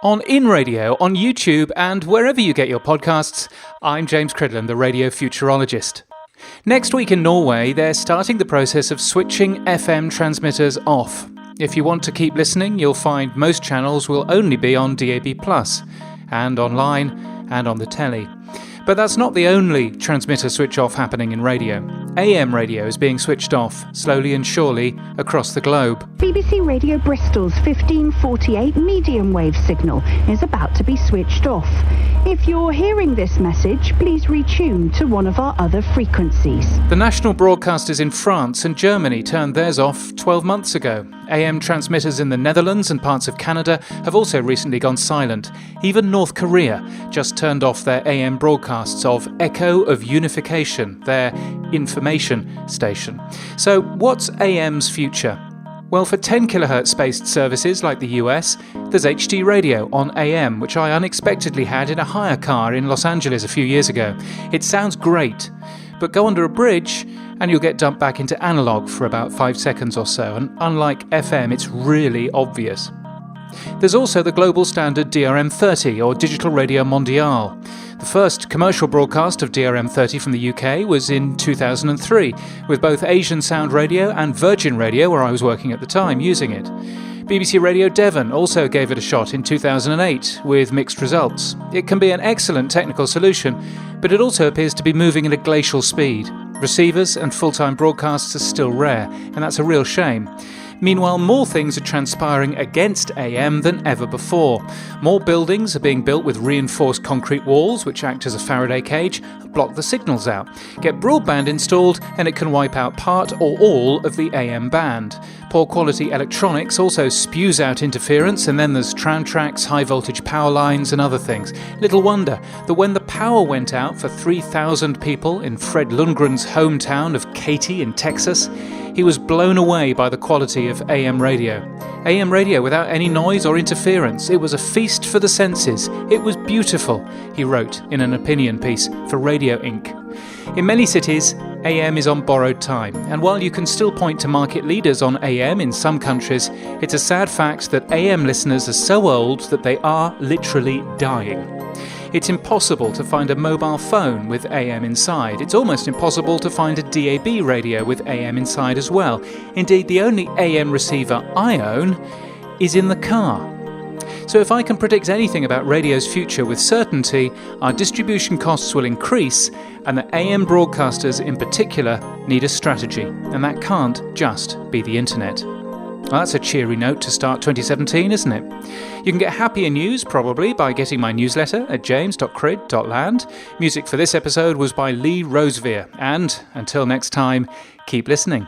On In Radio, on YouTube, and wherever you get your podcasts, I'm James Cridland, the radio futurologist. Next week in Norway, they're starting the process of switching FM transmitters off. If you want to keep listening, you'll find most channels will only be on DAB+, and online, and on the telly. But that's not the only transmitter switch-off happening in radio. AM radio is being switched off, slowly and surely, across the globe. BBC Radio Bristol's 1548 medium wave signal is about to be switched off. If you're hearing this message, please retune to one of our other frequencies. The national broadcasters in France and Germany turned theirs off 12 months ago. AM transmitters in the Netherlands and parts of Canada have also recently gone silent. Even North Korea just turned off their AM broadcasts of Echo of Unification, their information station. So what's AM's future? Well, for 10 kHz spaced services like the US, there's HD radio on AM, which I unexpectedly had in a hire car in Los Angeles a few years ago. It sounds great, but go under a bridge and you'll get dumped back into analog for about 5 seconds or so, and unlike FM, it's really obvious. There's also the global standard DRM-30, or Digital Radio Mondiale. The first commercial broadcast of DRM-30 from the UK was in 2003, with both Asian Sound Radio and Virgin Radio, where I was working at the time, using it. BBC Radio Devon also gave it a shot in 2008, with mixed results. It can be an excellent technical solution, but it also appears to be moving at a glacial speed. Receivers and full-time broadcasts are still rare, and that's a real shame. Meanwhile, more things are transpiring against AM than ever before. More buildings are being built with reinforced concrete walls, which act as a Faraday cage, and block the signals out. Get broadband installed, and it can wipe out part or all of the AM band. Poor quality electronics also spews out interference, and then there's tram tracks, high voltage power lines, and other things. Little wonder that when the power went out for 3,000 people in Fred Lundgren's hometown of Katy in Texas, he was blown away by the quality of AM radio. AM radio without any noise or interference. It was a feast for the senses. It was beautiful, he wrote in an opinion piece for Radio Inc. In many cities, AM is on borrowed time, and while you can still point to market leaders on AM in some countries, it's a sad fact that AM listeners are so old that they are literally dying. It's impossible to find a mobile phone with AM inside. It's almost impossible to find a DAB radio with AM inside as well. Indeed, the only AM receiver I own is in the car. So if I can predict anything about radio's future with certainty, our distribution costs will increase, and the AM broadcasters in particular need a strategy, and that can't just be the internet. Well, that's a cheery note to start 2017, isn't it? You can get happier news, probably, by getting my newsletter at james.crid.land. Music for this episode was by Lee Rosevere. And, until next time, keep listening.